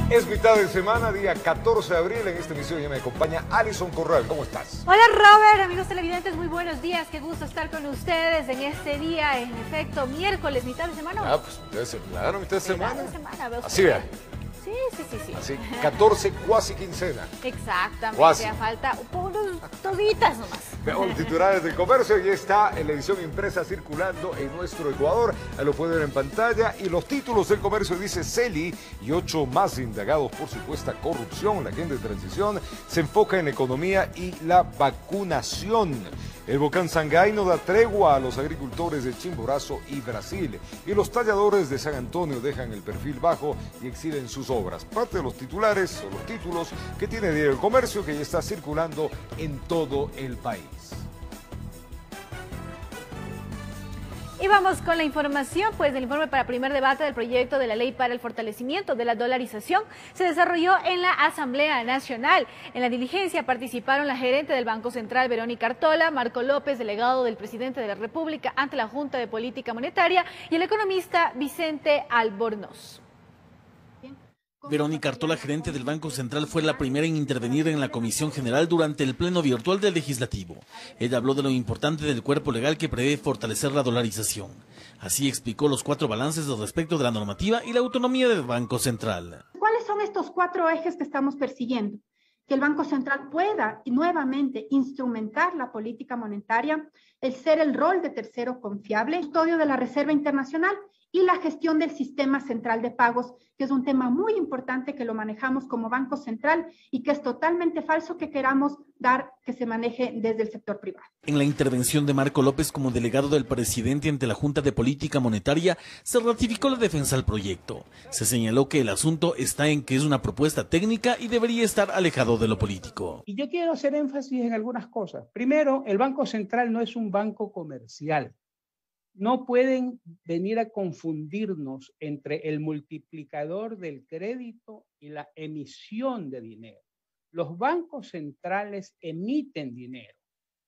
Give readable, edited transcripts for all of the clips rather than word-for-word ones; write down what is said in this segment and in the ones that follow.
Es mitad de semana, día 14 de abril. En esta emisión ya me acompaña Alison Corral. ¿Cómo estás? Hola Robert, amigos televidentes, muy buenos días. Qué gusto estar con ustedes en este día, en efecto, miércoles, mitad de semana. Ah, pues mitad de semana, mitad de semana. Mitad de semana, veo Así vea. Sí. Así, 14, cuasi quincena. Exactamente, Cuasi. ya falta unos toditas nomás. Veamos los titulares del comercio. Ya está en la edición impresa circulando en nuestro Ecuador. Ahí lo pueden ver en pantalla. Y los títulos del comercio dice: Celi y 8 más indagados por supuesta corrupción. La agenda de transición se enfoca en la economía y la vacunación. El volcán Sangay no da tregua a los agricultores de Chimborazo y Brasil. Y los talladores de San Antonio dejan el perfil bajo y exhiben sus obras. Parte de los titulares son los títulos que tiene Diario El Comercio, que ya está circulando en todo el país. Y vamos con la información, pues el informe para primer debate del proyecto de la ley para el fortalecimiento de la dolarización se desarrolló en la Asamblea Nacional. En la diligencia participaron la gerente del Banco Central, Verónica Artola, Marco López, delegado del presidente de la República ante la Junta de Política Monetaria, y el economista Vicente Albornoz. Verónica Artola, gerente del Banco Central, fue la primera en intervenir en la Comisión General durante el pleno virtual del Legislativo. Ella habló de lo importante del cuerpo legal que prevé fortalecer la dolarización. Así explicó los 4 balances respecto de la normativa y la autonomía del Banco Central. ¿Cuáles son estos 4 ejes que estamos persiguiendo? Que el Banco Central pueda nuevamente instrumentar la política monetaria, el ser el rol de tercero confiable, el estudio de la Reserva Internacional y la gestión del sistema central de pagos, que es un tema muy importante que lo manejamos como Banco Central y que es totalmente falso que queramos dar que se maneje desde el sector privado. En la intervención de Marco López como delegado del presidente ante la Junta de Política Monetaria, se ratificó la defensa al proyecto. Se señaló que el asunto está en que es una propuesta técnica y debería estar alejado de lo político. Y yo quiero hacer énfasis en algunas cosas. Primero, el Banco Central no es un banco comercial. No pueden venir a confundirnos entre el multiplicador del crédito y la emisión de dinero. Los bancos centrales emiten dinero.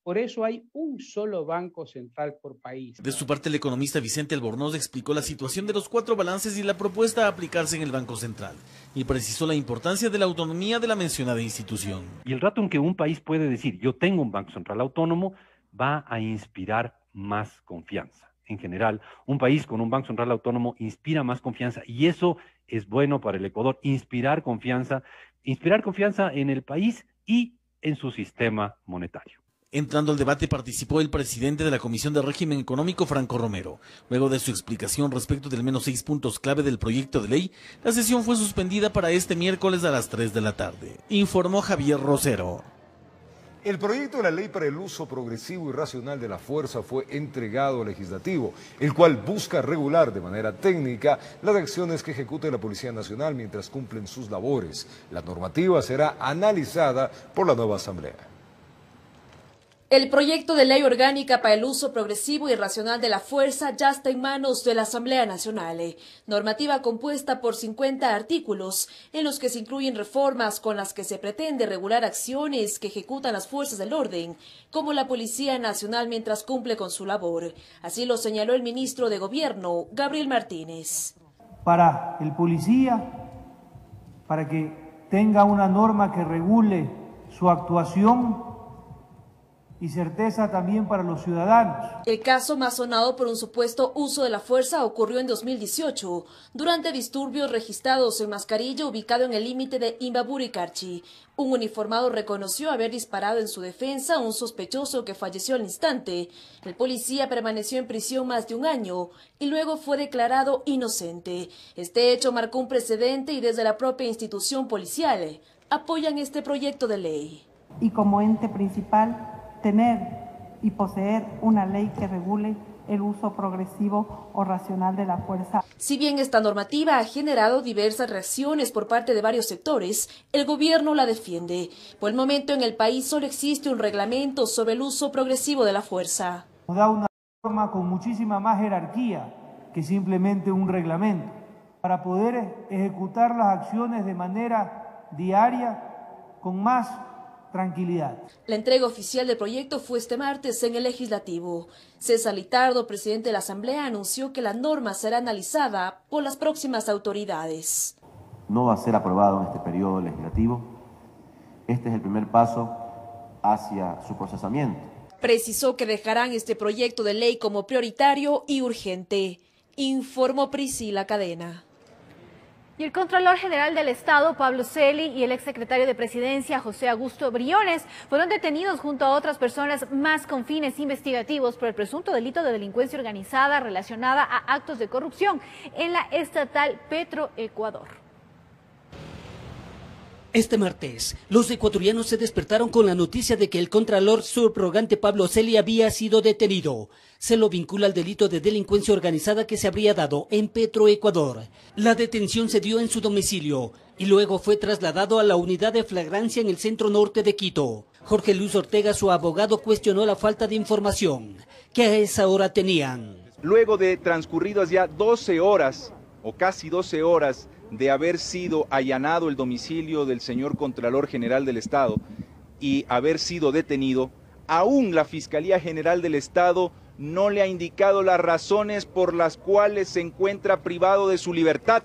Por eso hay un solo banco central por país. De su parte, el economista Vicente Albornoz explicó la situación de los 4 balances y la propuesta a aplicarse en el Banco Central, y precisó la importancia de la autonomía de la mencionada institución. Y el rato en que un país puede decir, yo tengo un Banco Central autónomo, va a inspirar más confianza. En general, un país con un Banco Central autónomo inspira más confianza, y eso es bueno para el Ecuador, inspirar confianza en el país y en su sistema monetario. Entrando al debate participó el presidente de la Comisión de Régimen Económico, Franco Romero. Luego de su explicación respecto del menos 6 puntos clave del proyecto de ley, la sesión fue suspendida para este miércoles a las 3 de la tarde. Informó Javier Rosero. El proyecto de la ley para el uso progresivo y racional de la fuerza fue entregado al Legislativo, el cual busca regular de manera técnica las acciones que ejecute la Policía Nacional mientras cumplen sus labores. La normativa será analizada por la nueva Asamblea. El proyecto de ley orgánica para el uso progresivo y racional de la fuerza ya está en manos de la Asamblea Nacional, normativa compuesta por 50 artículos, en los que se incluyen reformas con las que se pretende regular acciones que ejecutan las fuerzas del orden, como la Policía Nacional mientras cumple con su labor. Así lo señaló el ministro de Gobierno, Gabriel Martínez. Para el policía, para que tenga una norma que regule su actuación, y certeza también para los ciudadanos. El caso más sonado por un supuesto uso de la fuerza ocurrió en 2018, durante disturbios registrados en Mascarilla, ubicado en el límite de Imbabura y Carchi. Un uniformado reconoció haber disparado en su defensa a un sospechoso que falleció al instante. El policía permaneció en prisión más de 1 año y luego fue declarado inocente. Este hecho marcó un precedente y desde la propia institución policial apoyan este proyecto de ley. Y como ente principal, tener y poseer una ley que regule el uso progresivo o racional de la fuerza. Si bien esta normativa ha generado diversas reacciones por parte de varios sectores, el gobierno la defiende. Por el momento en el país solo existe un reglamento sobre el uso progresivo de la fuerza. Nos da una norma con muchísima más jerarquía que simplemente un reglamento, para poder ejecutar las acciones de manera diaria con más tranquilidad. La entrega oficial del proyecto fue este martes en el Legislativo. César Litardo, presidente de la Asamblea, anunció que la norma será analizada por las próximas autoridades. no va a ser aprobado en este periodo legislativo. Este es el primer paso hacia su procesamiento. Precisó que dejarán este proyecto de ley como prioritario y urgente. Informó Priscila Cadena. Y el Contralor General del Estado, Pablo Celi, y el exsecretario de Presidencia, José Augusto Briones, fueron detenidos junto a otras personas más con fines investigativos por el presunto delito de delincuencia organizada relacionada a actos de corrupción en la estatal Petroecuador. Este martes, los ecuatorianos se despertaron con la noticia de que el contralor subrogante Pablo Celi había sido detenido. Se lo vincula al delito de delincuencia organizada que se habría dado en Petroecuador. La detención se dio en su domicilio y luego fue trasladado a la unidad de flagrancia en el centro norte de Quito. Jorge Luis Ortega, su abogado, cuestionó la falta de información que a esa hora tenían. Luego de transcurridas ya 12 horas o casi 12 horas de haber sido allanado el domicilio del señor Contralor General del Estado y haber sido detenido, aún la Fiscalía General del Estado no le ha indicado las razones por las cuales se encuentra privado de su libertad.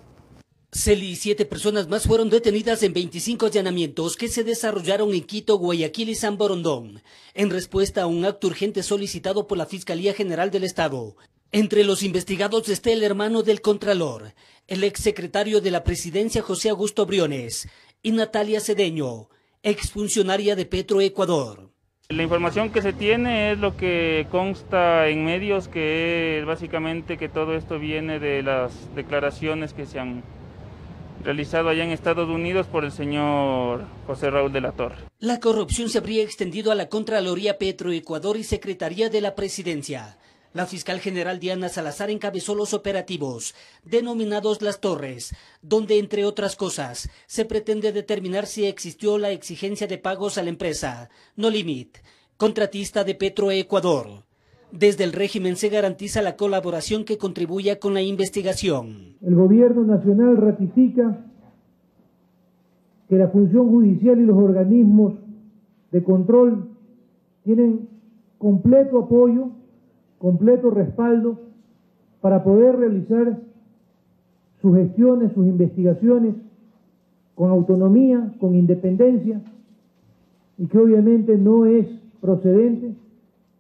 Celi y 7 personas más fueron detenidas en 25 allanamientos que se desarrollaron en Quito, Guayaquil y San Borondón, en respuesta a un acto urgente solicitado por la Fiscalía General del Estado. Entre los investigados está el hermano del Contralor, el exsecretario de la Presidencia José Augusto Briones y Natalia Cedeño, exfuncionaria de Petroecuador. La información que se tiene es lo que consta en medios, que es básicamente que todo esto viene de las declaraciones que se han realizado allá en Estados Unidos por el señor José Raúl de la Torre. La corrupción se habría extendido a la Contraloría Petroecuador y Secretaría de la Presidencia. La fiscal general Diana Salazar encabezó los operativos, denominados Las Torres, donde, entre otras cosas, se pretende determinar si existió la exigencia de pagos a la empresa No Limit, contratista de Petroecuador. Desde el régimen se garantiza la colaboración que contribuya con la investigación. El gobierno nacional ratifica que la función judicial y los organismos de control tienen completo apoyo, completo respaldo para poder realizar sus gestiones, sus investigaciones con autonomía, con independencia, y que obviamente no es procedente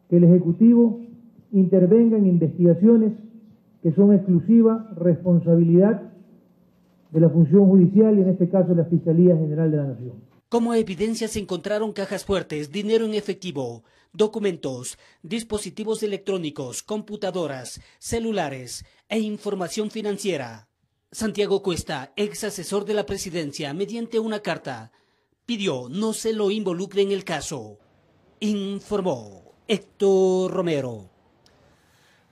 que el Ejecutivo intervenga en investigaciones que son exclusiva responsabilidad de la función judicial y en este caso la Fiscalía General de la Nación. Como evidencia se encontraron cajas fuertes, dinero en efectivo, documentos, dispositivos electrónicos, computadoras, celulares e información financiera. Santiago Cuesta, ex asesor de la Presidencia, mediante una carta, pidió no se lo involucre en el caso. Informó Héctor Romero.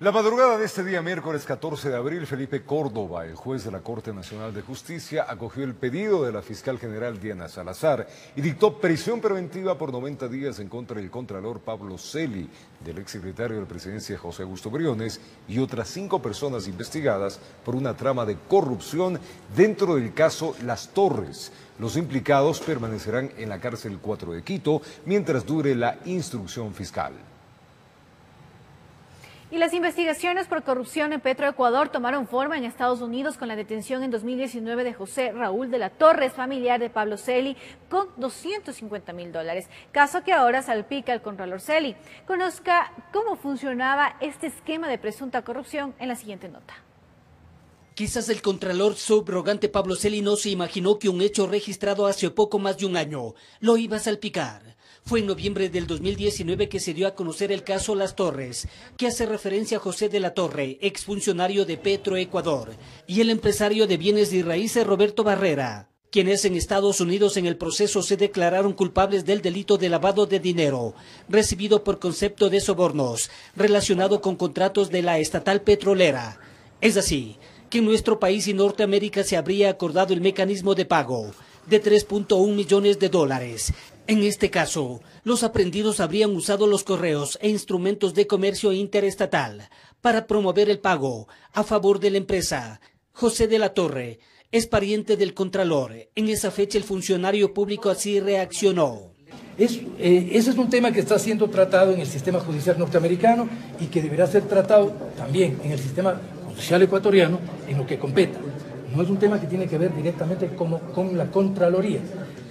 La madrugada de este día, miércoles 14 de abril, Felipe Córdoba, el juez de la Corte Nacional de Justicia, acogió el pedido de la fiscal general Diana Salazar y dictó prisión preventiva por 90 días en contra del contralor Pablo Celi, del exsecretario de la Presidencia José Augusto Briones y otras 5 personas investigadas por una trama de corrupción dentro del caso Las Torres. Los implicados permanecerán en la cárcel 4 de Quito mientras dure la instrucción fiscal. Y las investigaciones por corrupción en Petroecuador tomaron forma en Estados Unidos con la detención en 2019 de José Raúl de la Torre, familiar de Pablo Celi, con $250.000, caso que ahora salpica al contralor Celi. Conozca cómo funcionaba este esquema de presunta corrupción en la siguiente nota. Quizás el contralor subrogante Pablo Celi no se imaginó que un hecho registrado hace poco más de un año lo iba a salpicar. Fue en noviembre del 2019 que se dio a conocer el caso Las Torres, que hace referencia a José de la Torre, exfuncionario de Petroecuador, y el empresario de bienes y raíces Roberto Barrera, quienes en Estados Unidos en el proceso se declararon culpables del delito de lavado de dinero, recibido por concepto de sobornos, relacionado con contratos de la estatal petrolera. Es así que en nuestro país y Norteamérica se habría acordado el mecanismo de pago de $3.1 millones. En este caso, los aprehendidos habrían usado los correos e instrumentos de comercio interestatal para promover el pago a favor de la empresa. José de la Torre es pariente del contralor. En esa fecha el funcionario público así reaccionó. Ese es un tema que está siendo tratado en el sistema judicial norteamericano y que deberá ser tratado también en el sistema judicial ecuatoriano en lo que competa. no es un tema que tiene que ver directamente con la Contraloría.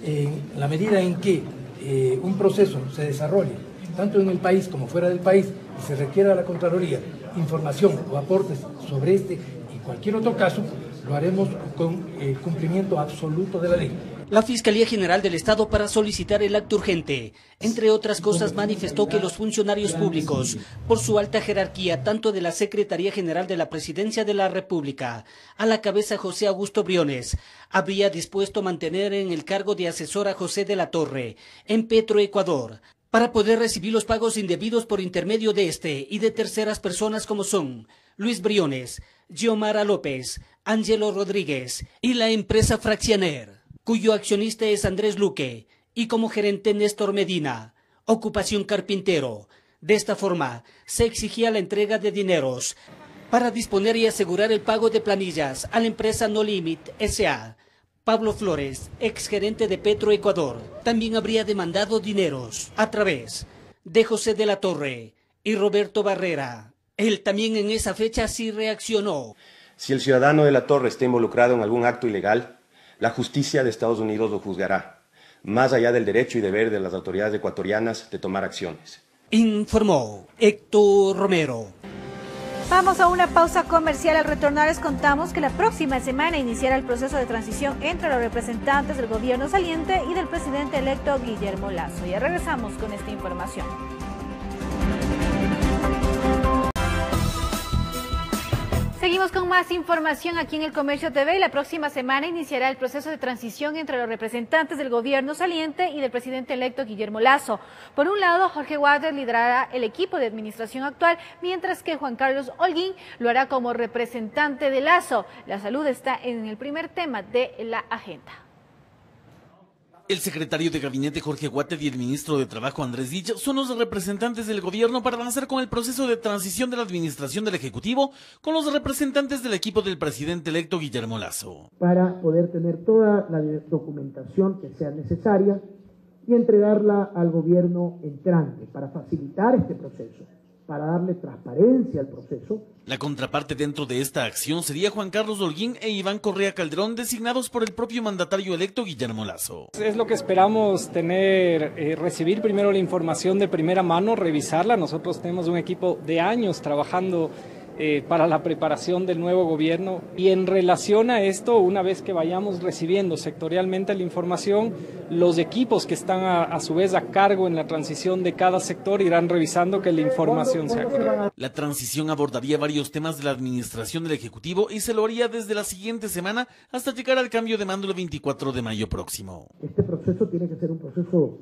En la medida en que un proceso se desarrolle, tanto en el país como fuera del país, y se requiera a la Contraloría información o aportes sobre este y cualquier otro caso, lo haremos con cumplimiento absoluto de la ley. La Fiscalía General del Estado, para solicitar el acto urgente, entre otras cosas, manifestó que los funcionarios públicos, por su alta jerarquía, tanto de la Secretaría General de la Presidencia de la República, a la cabeza José Augusto Briones, habría dispuesto mantener en el cargo de asesor a José de la Torre, en Petroecuador, para poder recibir los pagos indebidos por intermedio de este y de terceras personas como son Luis Briones, Giomara López, Ángelo Rodríguez y la empresa Fraccianer, cuyo accionista es Andrés Luque, y como gerente Néstor Medina, ocupación carpintero. De esta forma, se exigía la entrega de dineros para disponer y asegurar el pago de planillas a la empresa No Limit S.A. Pablo Flores, exgerente de Petroecuador, también habría demandado dineros a través de José de la Torre y Roberto Barrera. Él también en esa fecha sí reaccionó. Si el ciudadano de la Torre está involucrado en algún acto ilegal, la justicia de Estados Unidos lo juzgará, más allá del derecho y deber de las autoridades ecuatorianas de tomar acciones. Informó Héctor Romero. Vamos a una pausa comercial. Al retornar les contamos que la próxima semana iniciará el proceso de transición entre los representantes del gobierno saliente y del presidente electo Guillermo Lasso. Ya regresamos con esta información. Seguimos con más información aquí en El Comercio TV y la próxima semana iniciará el proceso de transición entre los representantes del gobierno saliente y del presidente electo Guillermo Lasso. Por un lado, Jorge Waters liderará el equipo de administración actual, mientras que Juan Carlos Holguín lo hará como representante de Lasso. La salud está en el primer tema de la agenda. El secretario de Gabinete Jorge Waters y el ministro de Trabajo Andrés Villa son los representantes del gobierno para avanzar con el proceso de transición de la administración del Ejecutivo con los representantes del equipo del presidente electo Guillermo Lasso. Para poder tener toda la documentación que sea necesaria y entregarla al gobierno entrante para facilitar este proceso, para darle transparencia al proceso. La contraparte dentro de esta acción sería Juan Carlos Holguín e Iván Correa Calderón, designados por el propio mandatario electo Guillermo Lasso. Es lo que esperamos tener, recibir primero la información de primera mano, revisarla. Nosotros tenemos un equipo de años trabajando para la preparación del nuevo gobierno, y en relación a esto, una vez que vayamos recibiendo sectorialmente la información, los equipos que están a su vez a cargo en la transición de cada sector irán revisando que la información sea correcta. La transición abordaría varios temas de la administración del Ejecutivo y se lo haría desde la siguiente semana hasta llegar al cambio de mando el 24 de mayo próximo. Este proceso tiene que ser un proceso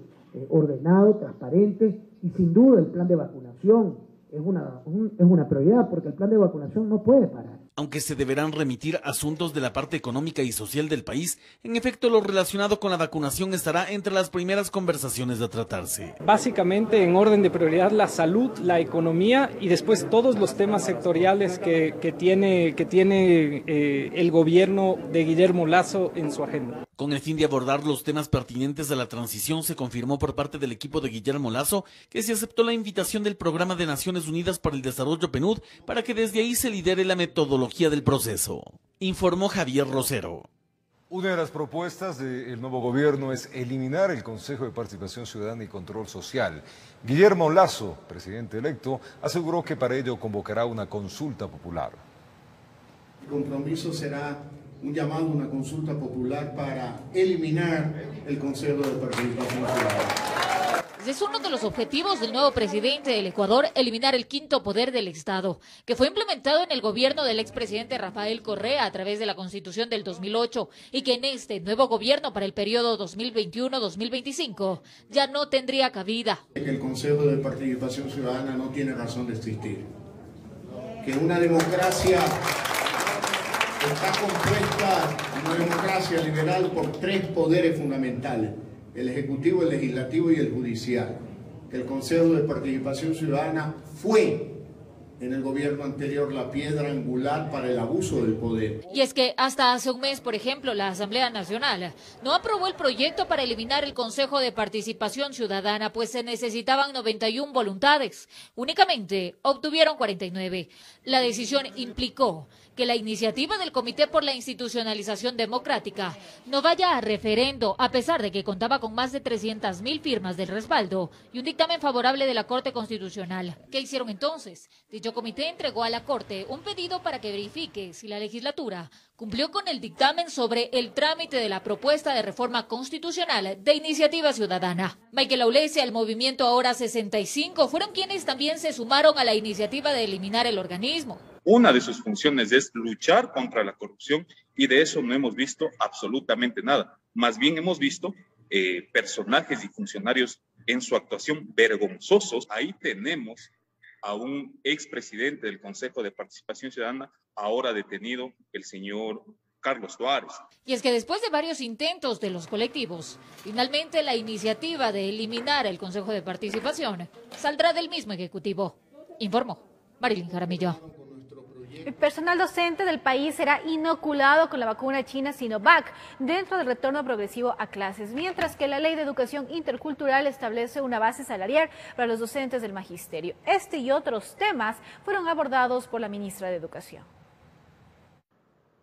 ordenado, transparente, y sin duda el plan de vacunación es una prioridad, porque el plan de vacunación no puede parar. Aunque se deberán remitir asuntos de la parte económica y social del país, en efecto lo relacionado con la vacunación estará entre las primeras conversaciones a tratarse. Básicamente en orden de prioridad la salud, la economía y después todos los temas sectoriales que tiene el gobierno de Guillermo Lasso en su agenda. Con el fin de abordar los temas pertinentes a la transición, se confirmó por parte del equipo de Guillermo Lasso que se aceptó la invitación del Programa de Naciones Unidas para el Desarrollo PNUD para que desde ahí se lidere la metodología del proceso, informó Javier Rosero. Una de las propuestas del nuevo gobierno es eliminar el Consejo de Participación Ciudadana y Control Social. Guillermo Lasso, presidente electo, aseguró que para ello convocará una consulta popular. El compromiso será un llamado, una consulta popular para eliminar el Consejo de Participación Ciudadana. Es uno de los objetivos del nuevo presidente del Ecuador, eliminar el quinto poder del Estado, que fue implementado en el gobierno del expresidente Rafael Correa a través de la Constitución del 2008 y que en este nuevo gobierno para el periodo 2021-2025 ya no tendría cabida. Que el Consejo de Participación Ciudadana no tiene razón de existir, que una democracia está compuesta, una democracia liberal, por tres poderes fundamentales: el Ejecutivo, el Legislativo y el Judicial. El Consejo de Participación Ciudadana fue en el gobierno anterior la piedra angular para el abuso del poder. Y es que hasta hace un mes, por ejemplo, la Asamblea Nacional no aprobó el proyecto para eliminar el Consejo de Participación Ciudadana, pues se necesitaban 91 voluntades. Únicamente obtuvieron 49. La decisión implicó que la iniciativa del Comité por la Institucionalización Democrática no vaya a referendo, a pesar de que contaba con más de 300.000 firmas del respaldo y un dictamen favorable de la Corte Constitucional. ¿Qué hicieron entonces? Dicho comité entregó a la Corte un pedido para que verifique si la legislatura cumplió con el dictamen sobre el trámite de la propuesta de reforma constitucional de Iniciativa Ciudadana. Michael Aulecia, el movimiento Ahora 65, fueron quienes también se sumaron a la iniciativa de eliminar el organismo. Una de sus funciones es luchar contra la corrupción y de eso no hemos visto absolutamente nada. Más bien hemos visto personajes y funcionarios en su actuación vergonzosos. Ahí tenemos a un expresidente del Consejo de Participación Ciudadana, ahora detenido, el señor Carlos Suárez. Y es que después de varios intentos de los colectivos, finalmente la iniciativa de eliminar el Consejo de Participación saldrá del mismo Ejecutivo, informó Marilyn Jaramillo. El personal docente del país será inoculado con la vacuna china Sinovac dentro del retorno progresivo a clases, mientras que la Ley de Educación Intercultural establece una base salarial para los docentes del magisterio. Este y otros temas fueron abordados por la ministra de Educación.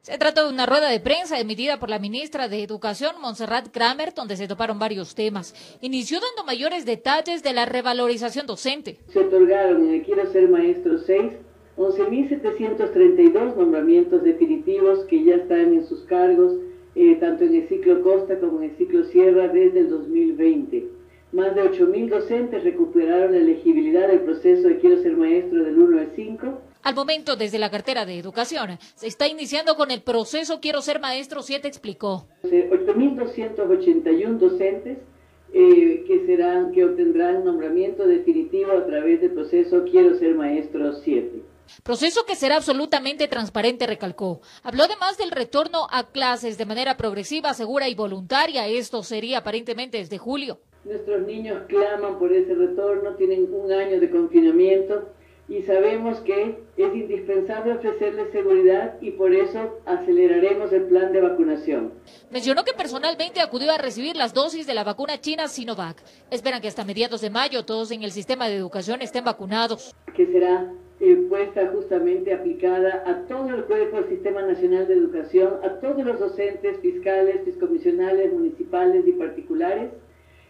Se trata de una rueda de prensa emitida por la ministra de Educación, Montserrat Kramer, donde se toparon varios temas. Inició dando mayores detalles de la revalorización docente. Se otorgaron en el Quiero Ser Maestro 6 11.732 nombramientos definitivos que ya están en sus cargos, tanto en el ciclo Costa como en el ciclo Sierra desde el 2020. Más de 8.000 docentes recuperaron la elegibilidad del proceso de Quiero Ser Maestro del 1 al 5. Al momento, desde la cartera de Educación, se está iniciando con el proceso Quiero Ser Maestro 7, explicó. 8.281 docentes que obtendrán nombramiento definitivo a través del proceso Quiero Ser Maestro 7. Proceso que será absolutamente transparente, recalcó. Habló además del retorno a clases de manera progresiva, segura y voluntaria. Esto sería aparentemente desde julio. Nuestros niños claman por ese retorno, tienen un año de confinamiento y sabemos que es indispensable ofrecerles seguridad y por eso aceleraremos el plan de vacunación. Mencionó que personalmente acudió a recibir las dosis de la vacuna china Sinovac. Esperan que hasta mediados de mayo todos en el sistema de educación estén vacunados. Que será puesta justamente aplicada a todo el cuerpo del Sistema Nacional de Educación, a todos los docentes, fiscales, fiscomisionales, municipales y particulares.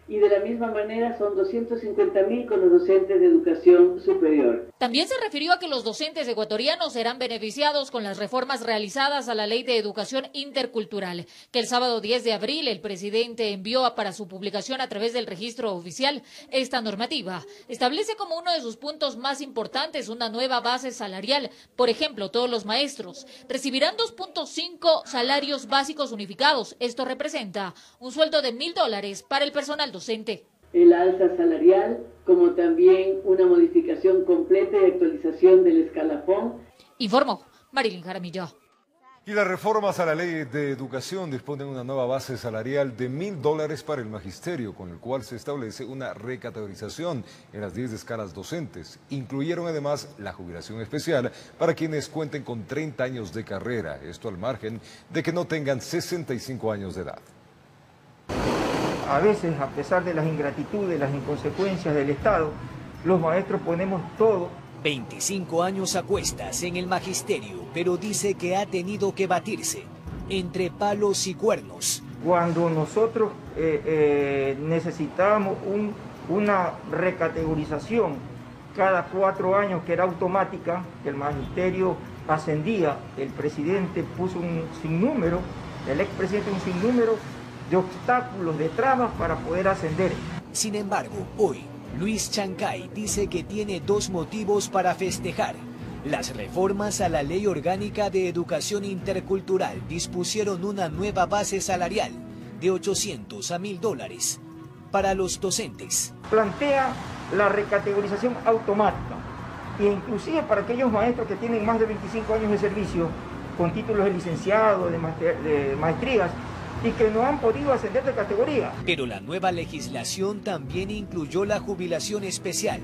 Y de la misma manera son 250.000 con los docentes de educación superior. También se refirió a que los docentes ecuatorianos serán beneficiados con las reformas realizadas a la Ley de Educación Intercultural, que el sábado 10 de abril el presidente envió para su publicación a través del registro oficial. Esta normativa establece como uno de sus puntos más importantes una nueva base salarial. Por ejemplo, todos los maestros recibirán 2.5 salarios básicos unificados. Esto representa un sueldo de $1.000 para el personal docente. El alza salarial, como también una modificación completa y actualización del escalafón. Informó Marilyn Jaramillo. Y las reformas a la Ley de Educación disponen una nueva base salarial de $1.000 para el magisterio, con el cual se establece una recategorización en las 10 escalas docentes. Incluyeron además la jubilación especial para quienes cuenten con 30 años de carrera, esto al margen de que no tengan 65 años de edad. A veces, a pesar de las ingratitudes, las inconsecuencias del Estado, los maestros ponemos todo. 25 años a cuestas en el magisterio, pero dice que ha tenido que batirse entre palos y cuernos. Cuando nosotros necesitábamos una recategorización cada 4 años que era automática, que el magisterio ascendía, el presidente puso un sinnúmero, el expresidente un sinnúmero de obstáculos, de trabas para poder ascender. Sin embargo, hoy, Luis Chancay dice que tiene 2 motivos para festejar. Las reformas a la Ley Orgánica de Educación Intercultural dispusieron una nueva base salarial de $800 a $1.000 para los docentes. Plantea la recategorización automática e inclusive para aquellos maestros que tienen más de 25 años de servicio con títulos de licenciado, de maestrías, y que no han podido ascender de categoría. Pero la nueva legislación también incluyó la jubilación especial.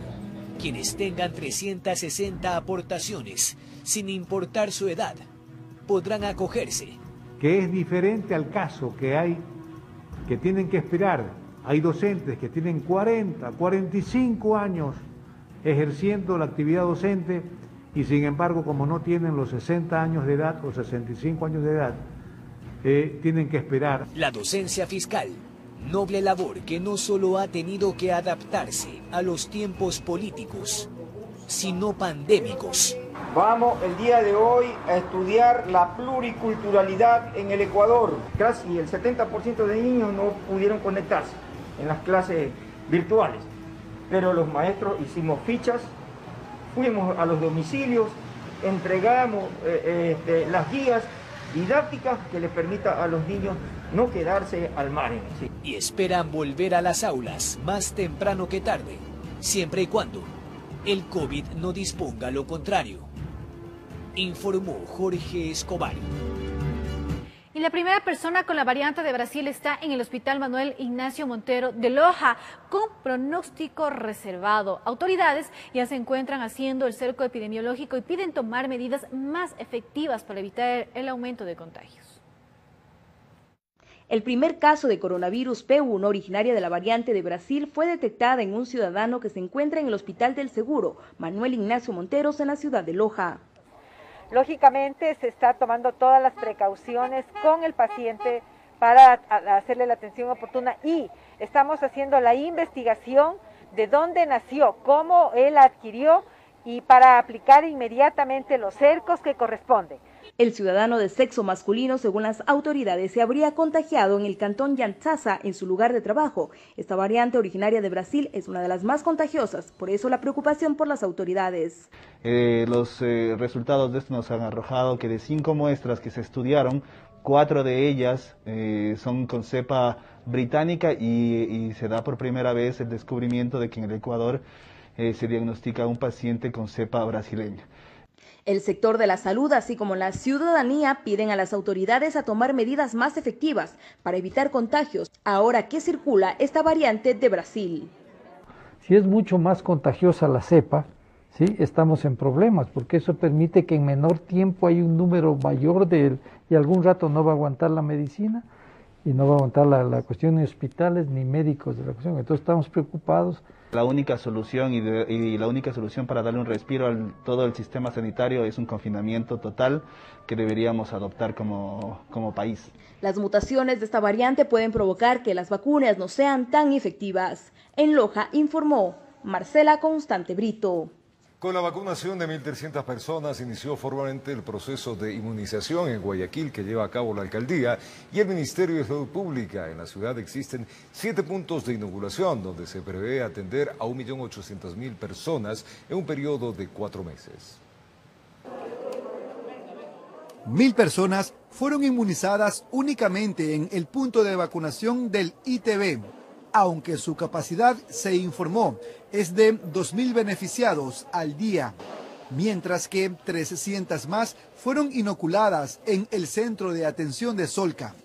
Quienes tengan 360 aportaciones, sin importar su edad, podrán acogerse. Que es diferente al caso que hay, que tienen que esperar. Hay docentes que tienen 40, 45 años ejerciendo la actividad docente y sin embargo, como no tienen los 60 años de edad o 65 años de edad, tienen que esperar. La docencia fiscal, noble labor que no solo ha tenido que adaptarse a los tiempos políticos, sino pandémicos. Vamos el día de hoy a estudiar la pluriculturalidad en el Ecuador. Casi el 70% de niños no pudieron conectarse en las clases virtuales, pero los maestros hicimos fichas, fuimos a los domicilios, entregamos las guías didácticas que les permita a los niños no quedarse al margen. ¿Sí? Y esperan volver a las aulas más temprano que tarde, siempre y cuando el COVID no disponga lo contrario, informó Jorge Escobar. Y la primera persona con la variante de Brasil está en el Hospital Manuel Ignacio Montero de Loja, con pronóstico reservado. Autoridades ya se encuentran haciendo el cerco epidemiológico y piden tomar medidas más efectivas para evitar el aumento de contagios. El primer caso de coronavirus P1 originaria de la variante de Brasil fue detectada en un ciudadano que se encuentra en el Hospital del Seguro, Manuel Ignacio Monteros, en la ciudad de Loja. Lógicamente se está tomando todas las precauciones con el paciente para hacerle la atención oportuna y estamos haciendo la investigación de dónde nació, cómo él adquirió y para aplicar inmediatamente los cercos que corresponden. El ciudadano de sexo masculino, según las autoridades, se habría contagiado en el cantón Yantsasa, en su lugar de trabajo. Esta variante originaria de Brasil es una de las más contagiosas, por eso la preocupación por las autoridades. Los resultados de esto nos han arrojado que de 5 muestras que se estudiaron, 4 de ellas son con cepa británica y se da por primera vez el descubrimiento de que en el Ecuador se diagnostica un paciente con cepa brasileña. El sector de la salud, así como la ciudadanía, piden a las autoridades a tomar medidas más efectivas para evitar contagios, ahora que circula esta variante de Brasil. Si es mucho más contagiosa la cepa, ¿sí? Estamos en problemas, porque eso permite que en menor tiempo hay un número mayor y algún rato no va a aguantar la medicina y no va a aguantar la cuestión de hospitales ni médicos de la cuestión. Entonces estamos preocupados. La única solución y la única solución para darle un respiro a todo el sistema sanitario es un confinamiento total que deberíamos adoptar como país. Las mutaciones de esta variante pueden provocar que las vacunas no sean tan efectivas. En Loja informó Marcela Constante Brito. Con la vacunación de 1.300 personas inició formalmente el proceso de inmunización en Guayaquil que lleva a cabo la alcaldía y el Ministerio de Salud Pública. En la ciudad existen 7 puntos de inoculación donde se prevé atender a 1.800.000 personas en un periodo de 4 meses. 1.000 personas fueron inmunizadas únicamente en el punto de vacunación del ITB, aunque su capacidad, se informó, es de 2.000 beneficiados al día, mientras que 300 más fueron inoculadas en el Centro de Atención de Solca.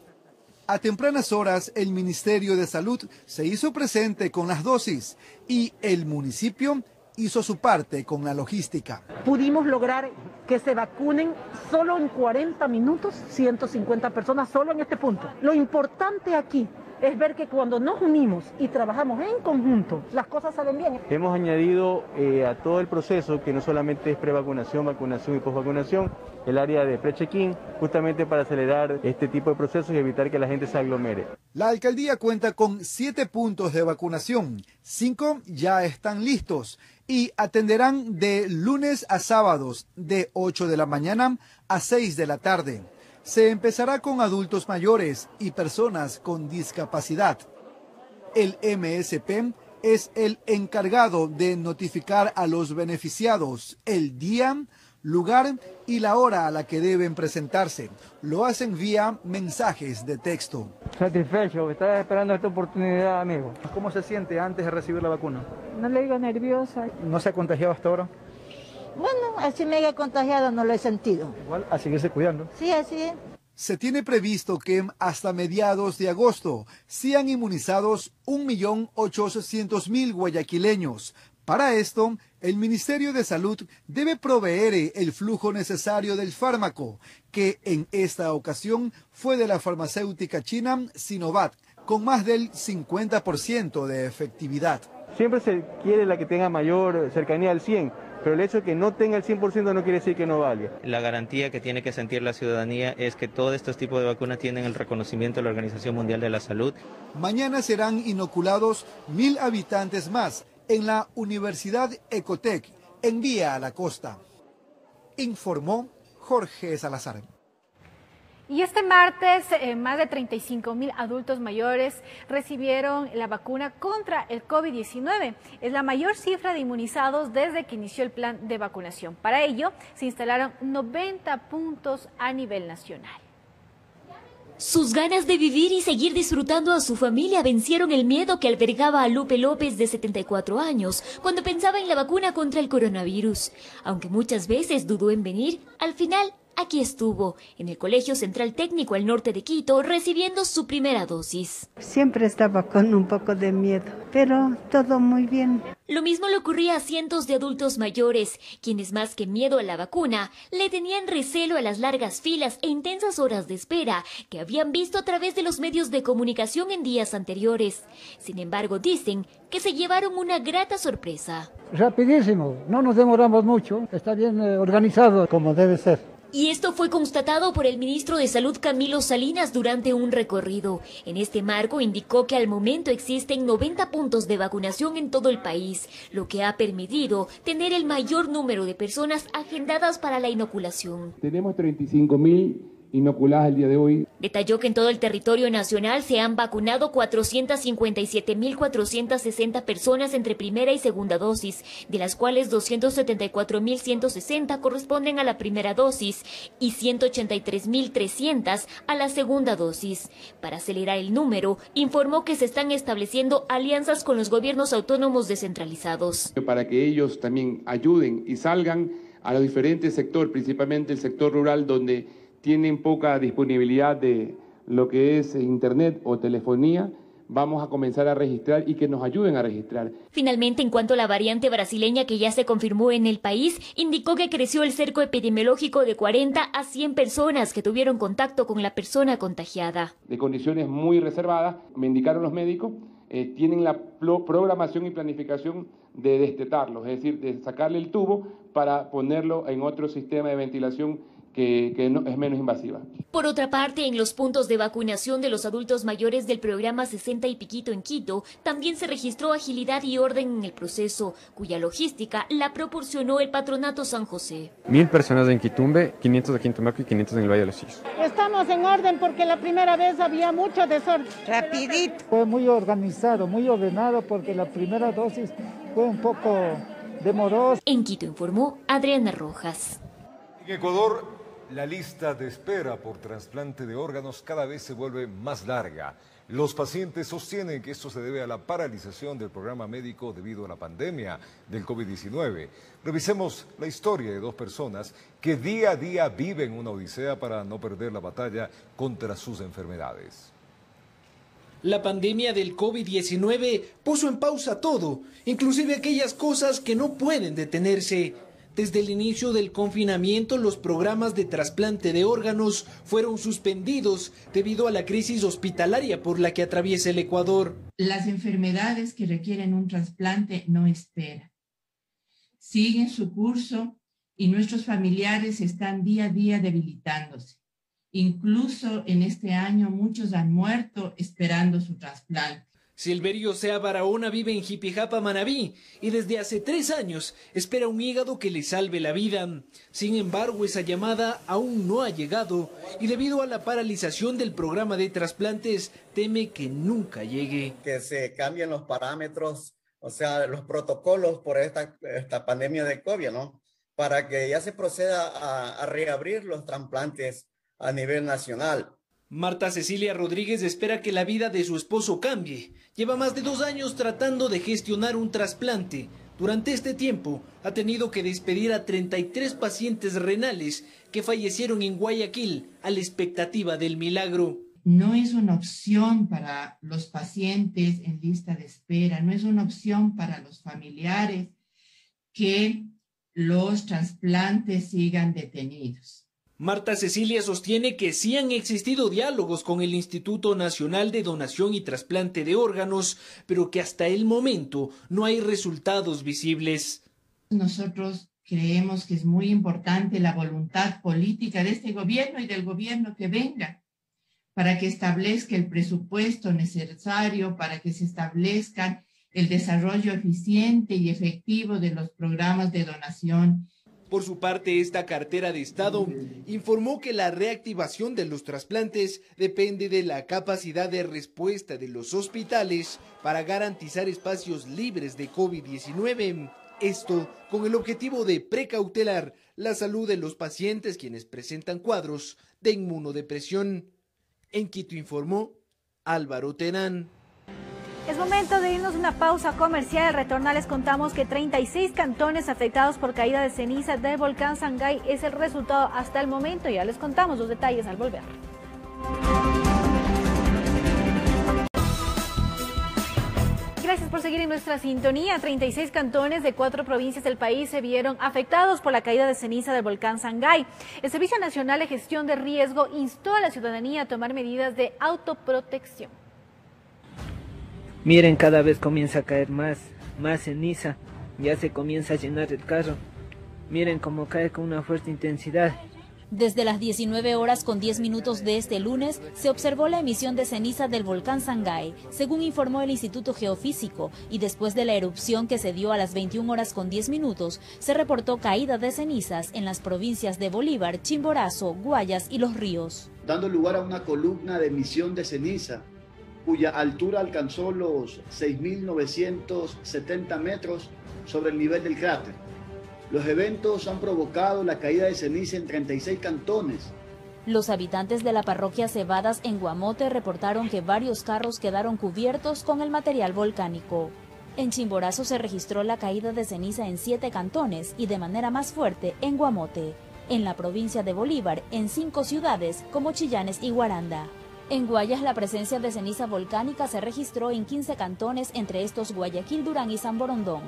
A tempranas horas, el Ministerio de Salud se hizo presente con las dosis y el municipio hizo su parte con la logística. Pudimos lograr que se vacunen solo en 40 minutos, 150 personas solo en este punto. Lo importante aquí es ver que cuando nos unimos y trabajamos en conjunto, las cosas salen bien. Hemos añadido a todo el proceso, que no solamente es prevacunación, vacunación y posvacunación, el área de pre-check-in, justamente para acelerar este tipo de procesos y evitar que la gente se aglomere. La alcaldía cuenta con 7 puntos de vacunación, 5 ya están listos y atenderán de lunes a sábados de 8 de la mañana a 6 de la tarde. Se empezará con adultos mayores y personas con discapacidad. El MSP es el encargado de notificar a los beneficiados el día, lugar y la hora a la que deben presentarse. Lo hacen vía mensajes de texto. Satisfecho, estaba esperando esta oportunidad, amigo. ¿Cómo se siente antes de recibir la vacuna? No le digo nerviosa. ¿No se ha contagiado hasta ahora? Bueno, así me haya contagiado, no lo he sentido. Igual, a seguirse cuidando. Sí, así es. Se tiene previsto que hasta mediados de agosto sean inmunizados 1.800.000 guayaquileños, Para esto, el Ministerio de Salud debe proveer el flujo necesario del fármaco, que en esta ocasión fue de la farmacéutica china Sinovac, con más del 50% de efectividad. Siempre se quiere la que tenga mayor cercanía al 100%, pero el hecho de que no tenga el 100% no quiere decir que no valga. La garantía que tiene que sentir la ciudadanía es que todos estos tipos de vacunas tienen el reconocimiento de la Organización Mundial de la Salud. Mañana serán inoculados 1.000 habitantes más en la Universidad Ecotec, en Vía a la Costa. Informó Jorge Salazar. Y este martes, más de 35.000 adultos mayores recibieron la vacuna contra el COVID-19. Es la mayor cifra de inmunizados desde que inició el plan de vacunación. Para ello, se instalaron 90 puntos a nivel nacional. Sus ganas de vivir y seguir disfrutando a su familia vencieron el miedo que albergaba a Lupe López, de 74 años, cuando pensaba en la vacuna contra el coronavirus. Aunque muchas veces dudó en venir, al final aquí estuvo, en el Colegio Central Técnico al norte de Quito, recibiendo su primera dosis. Siempre estaba con un poco de miedo, pero todo muy bien. Lo mismo le ocurría a cientos de adultos mayores, quienes más que miedo a la vacuna, le tenían recelo a las largas filas e intensas horas de espera que habían visto a través de los medios de comunicación en días anteriores. Sin embargo, dicen que se llevaron una grata sorpresa. Rapidísimo, no nos demoramos mucho, está bien organizado como debe ser. Y esto fue constatado por el ministro de Salud Camilo Salinas durante un recorrido. En este marco indicó que al momento existen 90 puntos de vacunación en todo el país, lo que ha permitido tener el mayor número de personas agendadas para la inoculación. Tenemos 35.000 inoculadas el día de hoy. Detalló que en todo el territorio nacional se han vacunado 457.460 personas entre primera y segunda dosis, de las cuales 274.160 corresponden a la primera dosis y 183.300 a la segunda dosis. Para acelerar el número, informó que se están estableciendo alianzas con los gobiernos autónomos descentralizados. Para que ellos también ayuden y salgan a los diferentes sectores, principalmente el sector rural, donde tienen poca disponibilidad de lo que es internet o telefonía, vamos a comenzar a registrar y que nos ayuden a registrar. Finalmente, en cuanto a la variante brasileña que ya se confirmó en el país, indicó que creció el cerco epidemiológico de 40 a 100 personas que tuvieron contacto con la persona contagiada. De condiciones muy reservadas, me indicaron los médicos, tienen la programación y planificación de destetarlos, es decir, de sacarle el tubo para ponerlo en otro sistema de ventilación que no, es menos invasiva. Por otra parte, en los puntos de vacunación de los adultos mayores del programa 60 y Piquito en Quito, también se registró agilidad y orden en el proceso, cuya logística la proporcionó el Patronato San José. 1.000 personas en Quitumbe, 500 aquí en Tumaco y 500 en el Valle de los Sillos. Estamos en orden porque la primera vez había mucho desorden. Rapidito. Fue muy organizado, muy ordenado, porque la primera dosis fue un poco demorosa. En Quito informó Adriana Rojas. En Ecuador, la lista de espera por trasplante de órganos cada vez se vuelve más larga. Los pacientes sostienen que esto se debe a la paralización del programa médico debido a la pandemia del COVID-19. Revisemos la historia de dos personas que día a día viven una odisea para no perder la batalla contra sus enfermedades. La pandemia del COVID-19 puso en pausa todo, inclusive aquellas cosas que no pueden detenerse. Desde el inicio del confinamiento, los programas de trasplante de órganos fueron suspendidos debido a la crisis hospitalaria por la que atraviesa el Ecuador. Las enfermedades que requieren un trasplante no esperan. Siguen su curso y nuestros familiares están día a día debilitándose. Incluso en este año muchos han muerto esperando su trasplante. Silverio Sea Barahona vive en Jipijapa, Manabí, y desde hace 3 años espera un hígado que le salve la vida. Sin embargo, esa llamada aún no ha llegado, y debido a la paralización del programa de trasplantes, teme que nunca llegue. Que se cambien los parámetros, o sea, los protocolos por esta pandemia de COVID, ¿no? Para que ya se proceda a reabrir los trasplantes a nivel nacional. Marta Cecilia Rodríguez espera que la vida de su esposo cambie. Lleva más de 2 años tratando de gestionar un trasplante. Durante este tiempo ha tenido que despedir a 33 pacientes renales que fallecieron en Guayaquil a la expectativa del milagro. No es una opción para los pacientes en lista de espera, no es una opción para los familiares que los trasplantes sigan detenidos. Marta Cecilia sostiene que sí han existido diálogos con el Instituto Nacional de Donación y Trasplante de Órganos, pero que hasta el momento no hay resultados visibles. Nosotros creemos que es muy importante la voluntad política de este gobierno y del gobierno que venga para que establezca el presupuesto necesario, para que se establezca el desarrollo eficiente y efectivo de los programas de donación. Por su parte, esta cartera de Estado informó que la reactivación de los trasplantes depende de la capacidad de respuesta de los hospitales para garantizar espacios libres de COVID-19. Esto con el objetivo de precautelar la salud de los pacientes quienes presentan cuadros de inmunodepresión. En Quito informó Álvaro Terán. Es momento de irnos a una pausa comercial. Al retornar les contamos que 36 cantones afectados por caída de ceniza del volcán Sangay es el resultado hasta el momento. Ya les contamos los detalles al volver. Gracias por seguir en nuestra sintonía. 36 cantones de 4 provincias del país se vieron afectados por la caída de ceniza del volcán Sangay. El Servicio Nacional de Gestión de Riesgo instó a la ciudadanía a tomar medidas de autoprotección. Miren, cada vez comienza a caer más ceniza, ya se comienza a llenar el carro. Miren cómo cae con una fuerte intensidad. Desde las 19 horas con 10 minutos de este lunes, se observó la emisión de ceniza del volcán Sangay, según informó el Instituto Geofísico, y después de la erupción que se dio a las 21 horas con 10 minutos, se reportó caída de cenizas en las provincias de Bolívar, Chimborazo, Guayas y Los Ríos. Dando lugar a una columna de emisión de ceniza, cuya altura alcanzó los 6.970 metros sobre el nivel del cráter. Los eventos han provocado la caída de ceniza en 36 cantones. Los habitantes de la parroquia Cebadas en Guamote reportaron que varios carros quedaron cubiertos con el material volcánico. En Chimborazo se registró la caída de ceniza en 7 cantones y de manera más fuerte en Guamote. En la provincia de Bolívar, en 5 ciudades como Chillanes y Guaranda. En Guayas, la presencia de ceniza volcánica se registró en 15 cantones, entre estos Guayaquil, Durán y San Borondón.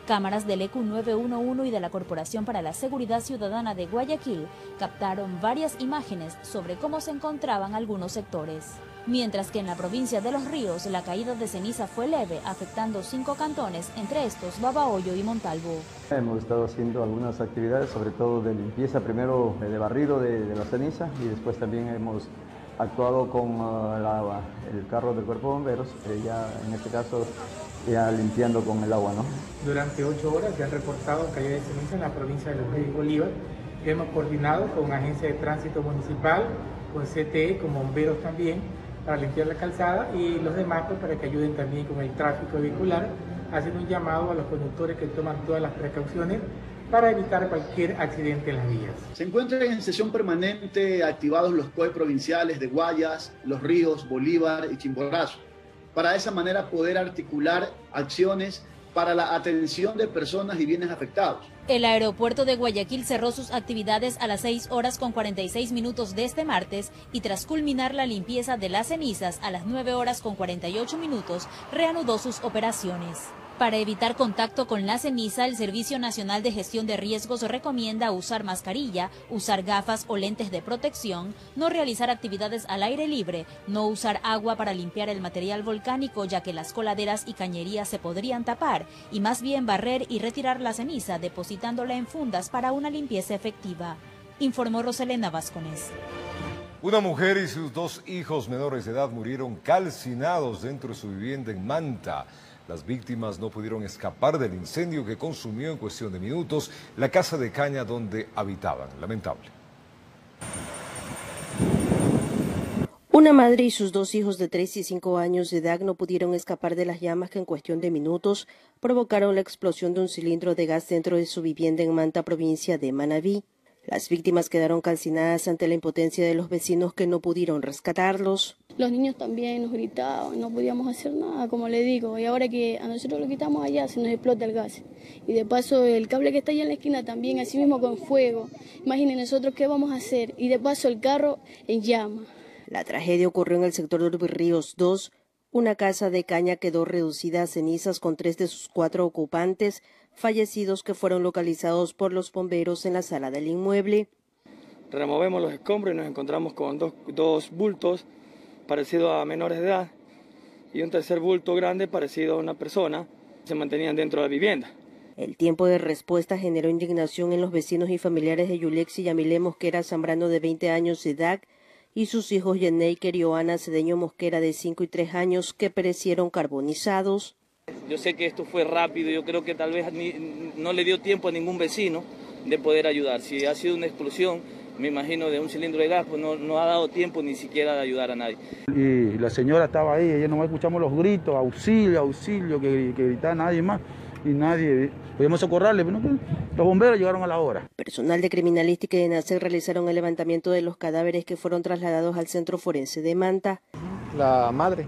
Cámaras del ECU 911 y de la Corporación para la Seguridad Ciudadana de Guayaquil captaron varias imágenes sobre cómo se encontraban algunos sectores. Mientras que en la provincia de Los Ríos, la caída de ceniza fue leve, afectando 5 cantones, entre estos Babahoyo y Montalvo. Hemos estado haciendo algunas actividades, sobre todo de limpieza, primero de barrido de la ceniza, y después también hemos actuado con el carro del Cuerpo de Bomberos, ya en este caso ya limpiando con el agua, ¿no? Durante 8 horas se han reportado caída de ceniza en la provincia de Los Ríos y Bolívar. Hemos coordinado con Agencia de Tránsito Municipal, con CTE, con bomberos también, para limpiar la calzada, y los demás pues, para que ayuden también con el tráfico vehicular, haciendo un llamado a los conductores que toman todas las precauciones para evitar cualquier accidente en las vías. Se encuentran en sesión permanente activados los COE provinciales de Guayas, Los Ríos, Bolívar y Chimborazo, para de esa manera poder articular acciones para la atención de personas y bienes afectados. El aeropuerto de Guayaquil cerró sus actividades a las 6 horas con 46 minutos de este martes y tras culminar la limpieza de las cenizas a las 9 horas con 48 minutos, reanudó sus operaciones. Para evitar contacto con la ceniza, el Servicio Nacional de Gestión de Riesgos recomienda usar mascarilla, usar gafas o lentes de protección, no realizar actividades al aire libre, no usar agua para limpiar el material volcánico ya que las coladeras y cañerías se podrían tapar, y más bien barrer y retirar la ceniza depositándola en fundas para una limpieza efectiva, informó Roselena Vázquez. Una mujer y sus 2 hijos menores de edad murieron calcinados dentro de su vivienda en Manta. Las víctimas no pudieron escapar del incendio que consumió en cuestión de minutos la casa de caña donde habitaban. Lamentable. Una madre y sus 2 hijos de 3 y 5 años de edad no pudieron escapar de las llamas que en cuestión de minutos provocaron la explosión de un cilindro de gas dentro de su vivienda en Manta, provincia de Manabí. Las víctimas quedaron calcinadas ante la impotencia de los vecinos que no pudieron rescatarlos. Los niños también nos gritaban, no podíamos hacer nada, como le digo, y ahora que a nosotros lo quitamos allá se nos explota el gas. Y de paso el cable que está allá en la esquina también, así mismo con fuego. Imaginen nosotros qué vamos a hacer, y de paso el carro en llama. La tragedia ocurrió en el sector de Los Ríos 2, Una casa de caña quedó reducida a cenizas con 3 de sus 4 ocupantes fallecidos que fueron localizados por los bomberos en la sala del inmueble. Removemos los escombros y nos encontramos con dos bultos parecidos a menores de edad y un tercer bulto grande parecido a una persona. Se mantenían dentro de la vivienda. El tiempo de respuesta generó indignación en los vecinos y familiares de Yulexi Yamilé Mosquera Zambrano, de 20 años de edad, y sus hijos Yeneiker y Joana Cedeño Mosquera, de 5 y 3 años, que perecieron carbonizados. Yo sé que esto fue rápido, yo creo que tal vez no le dio tiempo a ningún vecino de poder ayudar. Si ha sido una explosión, me imagino, de un cilindro de gas, pues no ha dado tiempo ni siquiera de ayudar a nadie. Y la señora estaba ahí, ella nomás escuchamos los gritos, auxilio, auxilio, que gritaba nadie más, y nadie, podíamos socorrerle, pero los bomberos llegaron a la hora. Personal de criminalística y de NACER realizaron el levantamiento de los cadáveres que fueron trasladados al centro forense de Manta. La madre,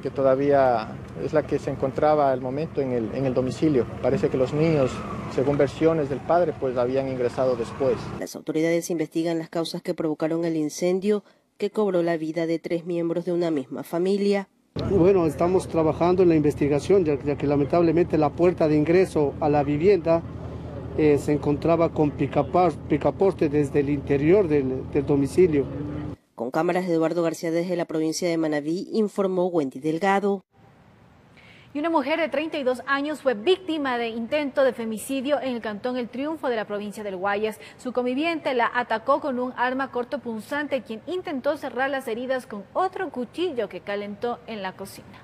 que todavía es la que se encontraba al momento en el domicilio. Parece que los niños, según versiones del padre, pues habían ingresado después. Las autoridades investigan las causas que provocaron el incendio que cobró la vida de 3 miembros de una misma familia. Bueno, estamos trabajando en la investigación, ya que lamentablemente la puerta de ingreso a la vivienda se encontraba con picaporte desde el interior del domicilio. Con cámaras de Eduardo García desde la provincia de Manabí, informó Wendy Delgado. Y una mujer de 32 años fue víctima de intento de femicidio en el cantón El Triunfo de la provincia del Guayas. Su conviviente la atacó con un arma cortopunzante, quien intentó cerrar las heridas con otro cuchillo que calentó en la cocina.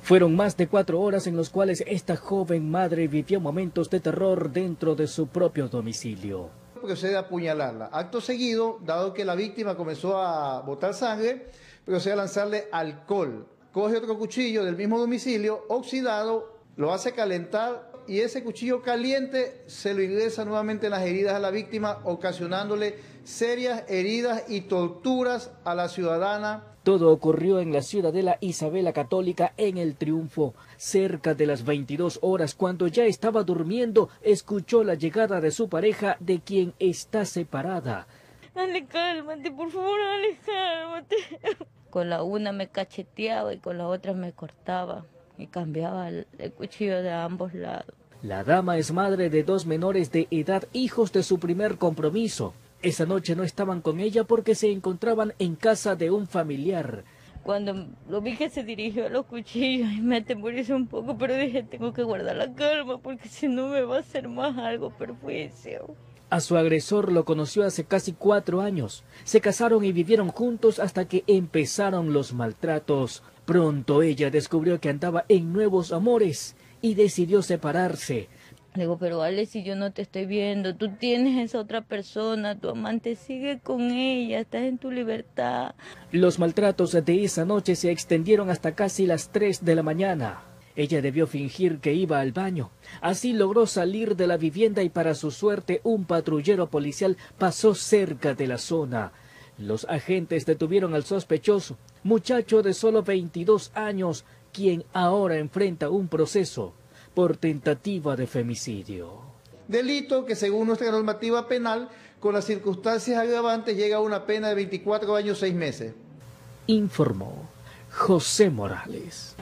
Fueron más de 4 horas en los cuales esta joven madre vivió momentos de terror dentro de su propio domicilio. Procede a apuñalarla. Acto seguido, dado que la víctima comenzó a botar sangre, procede a lanzarle alcohol. Coge otro cuchillo del mismo domicilio, oxidado, lo hace calentar y ese cuchillo caliente se lo ingresa nuevamente en las heridas a la víctima, ocasionándole serias heridas y torturas a la ciudadana. Todo ocurrió en la Ciudadela Isabela Católica en El Triunfo. Cerca de las 22 horas, cuando ya estaba durmiendo, escuchó la llegada de su pareja, de quien está separada. Dale, cálmate, por favor, dale, cálmate. Con la una me cacheteaba y con la otra me cortaba y cambiaba el cuchillo de ambos lados. La dama es madre de 2 menores de edad, hijos de su primer compromiso. Esa noche no estaban con ella porque se encontraban en casa de un familiar. Cuando lo vi que se dirigió a los cuchillos y me atemoricé un poco, pero dije, tengo que guardar la calma porque si no me va a hacer más algo perjuicio. A su agresor lo conoció hace casi 4 años. Se casaron y vivieron juntos hasta que empezaron los maltratos. Pronto ella descubrió que andaba en nuevos amores y decidió separarse. Le digo, pero Ale, si yo no te estoy viendo, tú tienes esa otra persona, tu amante sigue con ella, estás en tu libertad. Los maltratos de esa noche se extendieron hasta casi las 3 de la mañana. Ella debió fingir que iba al baño. Así logró salir de la vivienda y para su suerte un patrullero policial pasó cerca de la zona. Los agentes detuvieron al sospechoso, muchacho de solo 22 años, quien ahora enfrenta un proceso por tentativa de femicidio. Delito que según nuestra normativa penal, con las circunstancias agravantes, llega a una pena de 24 años 6 meses. Informó José Morales.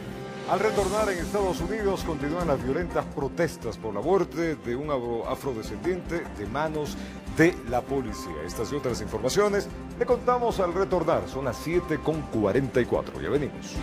Al retornar en Estados Unidos, continúan las violentas protestas por la muerte de un afrodescendiente de manos de la policía. Estas y otras informaciones le contamos al retornar. Son las 7:44. Ya venimos.